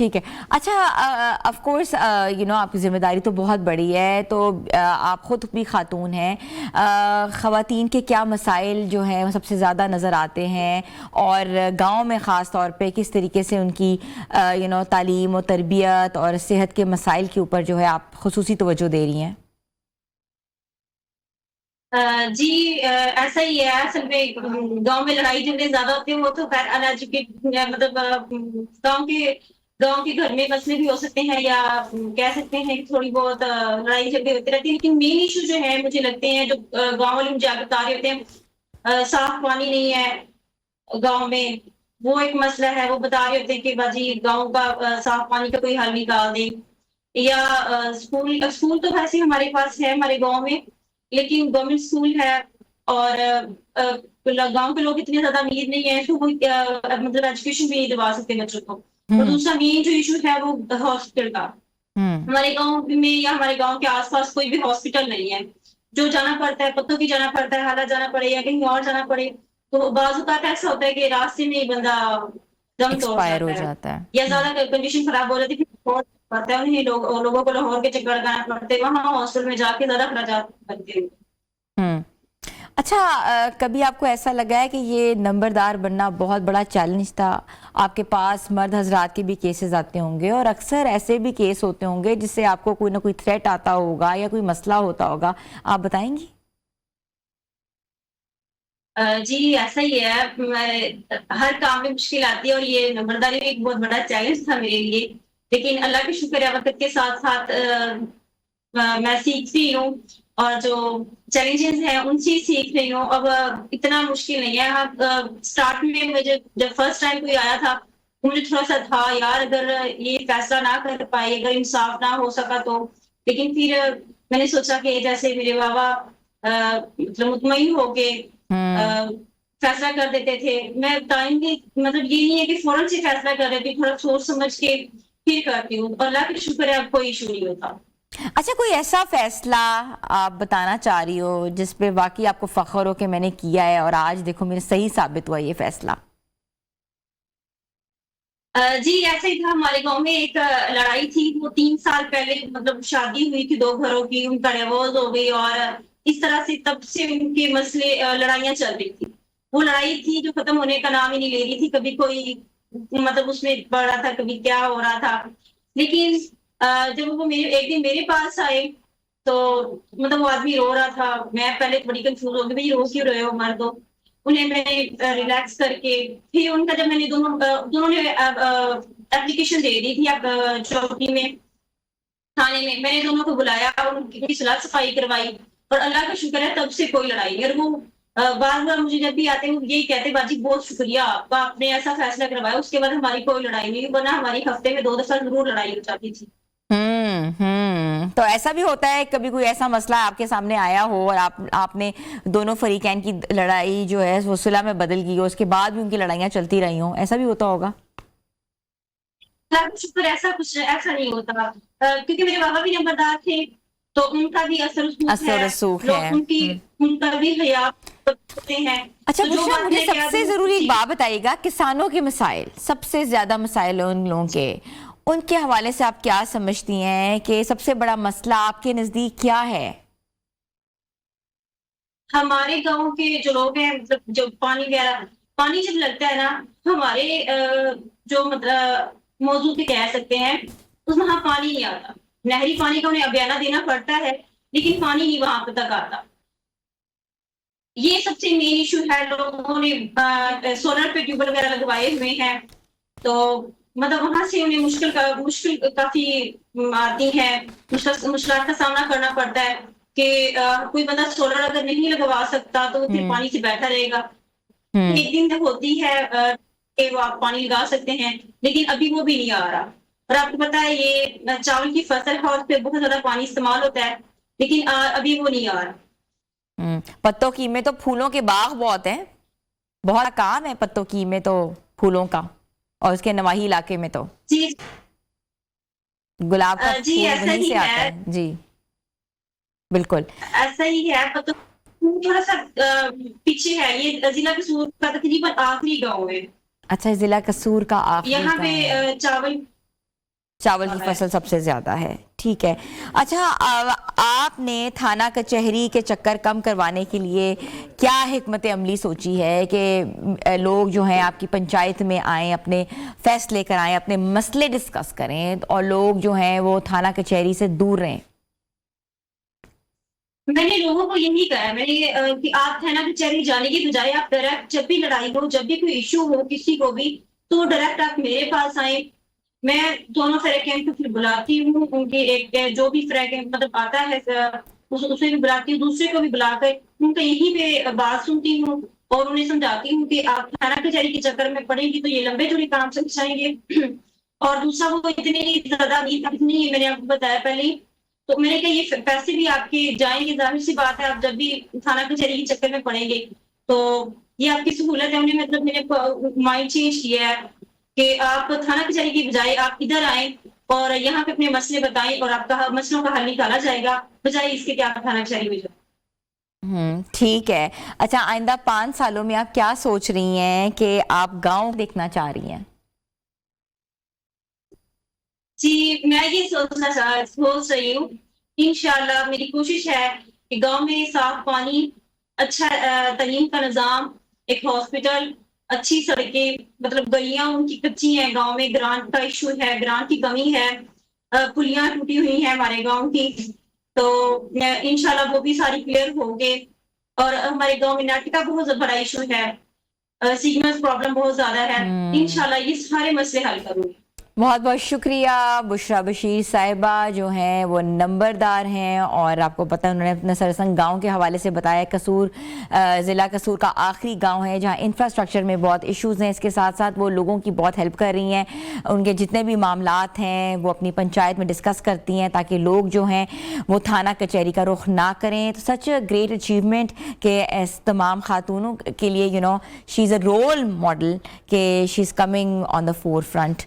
ٹھیک ہے. اچھا آف کورس آپ کی ذمہ داری تو بہت بڑی ہے, تو آپ خود بھی خاتون ہیں, خواتین کے کیا مسائل جو ہیں وہ سب سے زیادہ نظر آتے ہیں, اور گاؤں میں خاص طور پہ کس طریقے سے ان کی تعلیم و تربیت اور صحت کے مسائل کے اوپر جو ہے آپ خصوصی توجہ دے رہی ہیں؟ جی ایسا ہی ہے. اصل میں گاؤں میں لڑائی جھگڑے زیادہ ہوتے ہیں, وہ تو خیر انایجوکیٹڈ مطلب گاؤں کے گھر میں مسئلے بھی ہو سکتے ہیں, یا کہہ سکتے ہیں کہ تھوڑی بہت لڑائی جھگڑے ہوتے رہتے ہیں, لیکن مین ایشو جو ہے مجھے لگتے ہیں جو گاؤں والے مجھے آگے بتا رہے ہوتے ہیں, صاف پانی نہیں ہے گاؤں میں, وہ ایک مسئلہ ہے. وہ بتا رہے ہوتے ہیں کہ باجی گاؤں کا صاف پانی کا کوئی حل نکال دیں, یا اسکول تو ویسے ہمارے پاس ہے ہمارے گاؤں میں, لیکن گورنمنٹ اسکول ہے, اور گاؤں کے لوگ اتنے زیادہ امیر نہیں ہیں تو وہ مطلب ایجوکیشن بھی نہیں دلوا سکتے بچوں کو. اور دوسرا مین جو ایشو ہے وہ ہاسپٹل کا. ہمارے گاؤں میں یا ہمارے گاؤں کے آس پاس کوئی بھی ہاسپٹل نہیں ہے. جو جانا پڑتا ہے پتوں کی جانا پڑتا ہے, حالہ جانا پڑے یا کہیں اور جانا پڑے, تو بعض اوقات ایسا ہوتا ہے کہ راستے میں بندہ دم توڑ ایکسپائر ہو جاتا ہے, جاتا ہے. یا زیادہ کنڈیشن خراب ہو جاتی ہے پڑتا ہے انہیں لوگوں کو لاہور کے چکر لگانا پڑتے ہیں, وہاں ہاسپٹل میں جا کے زیادہ اخراجات بنتے ہیں. اچھا, کبھی آپ کو ایسا لگا ہے کہ یہ نمبردار بننا بہت بڑا چیلنج تھا؟ آپ کے پاس مرد حضرات کے بھی کیسز آتے ہوں گے, اور اکثر ایسے بھی کیس ہوتے ہوں گے جس سے آپ کو کوئی نہ کوئی تھریٹ آتا ہوگا یا کوئی مسئلہ ہوتا ہوگا, آپ بتائیں گی؟ جی ایسا ہی ہے, ہر کام میں مشکل آتی ہے, اور یہ نمبرداری ایک بہت بڑا چیلنج تھا میرے لیے, لیکن اللہ کا شکر ہے وقت کے ساتھ ساتھ میں سیکھتی ہوں, اور جو چیلنجز ہیں ان سے سیکھ رہی ہوں. اب اتنا مشکل نہیں ہے. اسٹارٹ میں مجھے جب فرسٹ ٹائم کوئی آیا تھا مجھے تھوڑا سا تھا یار اگر یہ فیصلہ نہ کر پائے, اگر انصاف نہ ہو سکا تو, لیکن پھر میں نے سوچا کہ جیسے میرے بابا مطلب مطمئن ہو کے فیصلہ کر دیتے تھے, میں ٹائم کی مطلب یہ نہیں ہے کہ فوراً سے فیصلہ کر دیتی ہوں, تھوڑا سوچ سمجھ کے پھر کرتی ہوں, اور اللہ کا شکر ہے اب کوئی ایشو نہیں ہوتا. اچھا, کوئی ایسا فیصلہ آپ بتانا چاہ رہی ہو جس پہ واقعی آپ کو فخر ہو کہ میں نے کیا ہے اور آج دیکھو میرے صحیح ثابت ہوا یہ فیصلہ؟ جی ایسا ہی تھا, ہمارے گاؤں میں ایک لڑائی تھی, وہ 3 سال پہلے مطلب شادی ہوئی تھی 2 گھروں کی, ان کا ڈیورس ہو گئی, اور اس طرح سے تب سے ان کے مسئلے لڑائیاں چل رہی تھی. وہ لڑائی تھی جو ختم ہونے کا نام ہی نہیں لے رہی تھی, کبھی کوئی مطلب اس میں بڑھ رہا تھا, کبھی کیا ہو رہا تھا. لیکن جب وہ ایک دن میرے پاس آئے تو مطلب وہ آدمی رو رہا تھا, میں پہلے بڑی کنفیوز ہو گئی, بھائی رو کیوں رہے ہو مردو. انہیں میں نے ریلیکس کر کے پھر ان کا جب میں نے دونوں نے اپلیکیشن دے دی تھی اب چوکی میں تھانے میں نے دونوں کو بلایا, ان کی صلاح صفائی کروائی, اور اللہ کا شکر ہے تب سے کوئی لڑائی نہیں. اور وہ بار بار مجھے جب بھی آتے ہیں یہی کہتے باجی بہت شکریہ آپ نے ایسا فیصلہ کروایا, اس کے بعد ہماری کوئی لڑائی نہیں, ورنہ ہماری ہفتے میں 2 دفعہ ضرور لڑائی ہو جاتی تھی. تو ایسا بھی ہوتا ہے کبھی کوئی ایسا مسئلہ آپ کے سامنے آیا ہو اور آپ نے دونوں فریقین کی لڑائی جو ہے وہ صلح میں بدل گئی ہو, اس کے بعد بھی ان کی لڑائیاں چلتی رہی ہوں, ایسا بھی ہوتا ہوگا؟ اللہ کا شکر ایسا نہیں ہوتا, کیونکہ میرے بابا بھی نمبردار تھے تو ان کا بھی اثر رسوخ اثر و ہے, رسوخ ہے. لوگ ان کا بھی حیا کرتے ہیں. اچھا تو جو بشرا, بات مجھے میں سب کہہ سے دوں ضروری ایک جی بات بتائیے گا, کسانوں کے مسائل سب سے زیادہ مسائل ان لوگوں کے, ان کے حوالے سے آپ کیا سمجھتی ہیں کہ سب سے بڑا مسئلہ آپ کے نزدیک کیا ہے؟ ہمارے گاؤں کے جو لوگ ہیں مطلب جو پانی جب لگتا ہے نا, ہمارے جو مطلب موضوع پہ کہہ سکتے ہیں اس میں وہاں پانی نہیں آتا. نہری پانی کا انہیں ابیانہ دینا پڑتا ہے لیکن پانی نہیں وہاں پہ تک آتا. یہ سب سے مین ایشو ہے. لوگوں نے سولر پہ ٹیوب وغیرہ لگوائے ہوئے ہیں, تو مطلب وہاں سے انہیں مشکل کافی آتی ہے, مشکلات کا سامنا کرنا پڑتا ہے کہ کوئی بندہ سولر اگر نہیں لگوا سکتا تو وہ پھر پانی سے بیٹھا رہے گا. ایک دن تک ہوتی ہے کہ وہ آپ پانی لگا سکتے ہیں, لیکن ابھی وہ بھی نہیں آ رہا. اور آپ کو پتا ہے یہ چاول کی فصل ہے اور اس پہ بہت زیادہ پانی استعمال ہوتا ہے, لیکن ابھی وہ نہیں آ رہا. پتوں کی میں تو پھولوں کے باغ بہت ہیں, بہت کام ہے پتوں کی میں تو پھولوں کا, اور اس کے نواحی علاقے میں تو جی گلاب کا جی پھول ایسا وہیں ہی سے آتا ہے. جی بالکل ایسا ہی ہے. تھوڑا سا پیچھے ہے, یہ ضلع قصور کا تقریباً آخری گاؤں ہے. اچھا, ضلع قصور کا آخری یہاں پہ گاؤں ہے. چاول چاول کی فصل سب سے زیادہ ہے. ٹھیک ہے. اچھا آپ نے تھانہ کچہری کے چکر کم کروانے کے لیے کیا حکمت عملی سوچی ہے کہ لوگ جو ہیں آپ کی پنچایت میں آئیں, اپنے فیصلے کرائیں, اپنے مسئلے ڈسکس کریں اور لوگ جو ہیں وہ تھانہ کچہری سے دور رہیں؟ میں نے لوگوں کو یہی کہا ہے, میں نے کہ آپ تھانہ کچہری جانے کی بجائے آپ ڈائریکٹ جب بھی لڑائی ہو, جب بھی کوئی ایشو ہو کسی کو بھی, تو ڈائریکٹ آپ میرے پاس آئیں. میں دونوں فریقین کو پھر بلاتی ہوں, ان کے ایک جو بھی فریقین مطلب آتا ہے اسے بھی بلاتی ہوں, دوسرے کو بھی بلا کر ان کا یہیں پہ بات سنتی ہوں اور انہیں سمجھاتی ہوں کہ آپ تھانہ کچہری کے چکر میں پڑیں گی تو یہ لمبے چوڑے کام سے جائیں گے. اور دوسرا وہ اتنی زیادہ اتنی میں نے آپ کو بتایا پہلے ہی, تو میں نے کہا یہ پیسے بھی آپ کے جائیں گے, ظاہر سی بات ہے آپ جب بھی تھانہ کچہری کے چکر میں پڑیں گے تو یہ آپ کی سہولت ہے. انہیں مطلب میں نے مائنڈ چینج کیا ہے کہ آپ تھانہ کچہری کی بجائے آپ ادھر آئیں اور یہاں پہ اپنے مسئلے بتائیں اور آپ کا مسئلوں کا حل نکالا جائے گا, بجائے اس کے کہ آپ تھانہ کچہری میں جائیں. ٹھیک ہے. اچھا آئندہ 5 سالوں میں آپ کیا سوچ رہی ہیں کہ آپ گاؤں دیکھنا چاہ رہی ہیں؟ جی میں یہ سوچ رہی ہوں, انشاءاللہ میری کوشش ہے کہ گاؤں میں صاف پانی, اچھا تعلیم کا نظام, ایک ہاسپٹل, اچھی سڑکیں, مطلب گلیاں ان کی کچی ہیں, گاؤں میں گرانٹ کا ایشو ہے, گرانٹ کی کمی ہے, پلیاں ٹوٹی ہوئی ہیں ہمارے گاؤں کی, تو انشاءاللہ وہ بھی ساری کلیئر ہوں گے. اور ہمارے گاؤں میں نیٹ کا بہت بڑا ایشو ہے, سگنل پرابلم بہت زیادہ ہے. انشاءاللہ یہ سارے مسئلے حل کروں گی. بہت بہت شکریہ بشریٰ بشیر صاحبہ جو ہیں وہ نمبردار ہیں, اور آپ کو پتہ انہوں نے اپنے سرسنگ گاؤں کے حوالے سے بتایا. قصور ضلع قصور کا آخری گاؤں ہے جہاں انفراسٹرکچر میں بہت ایشوز ہیں, اس کے ساتھ ساتھ وہ لوگوں کی بہت ہیلپ کر رہی ہیں. ان کے جتنے بھی معاملات ہیں وہ اپنی پنچایت میں ڈسکس کرتی ہیں تاکہ لوگ جو ہیں وہ تھانہ کچہری کا رخ نہ کریں. تو سچ اے گریٹ اچیومنٹ کہ اس تمام خاتونوں کے لیے شی از اے رول ماڈل کہ she is coming on the four front.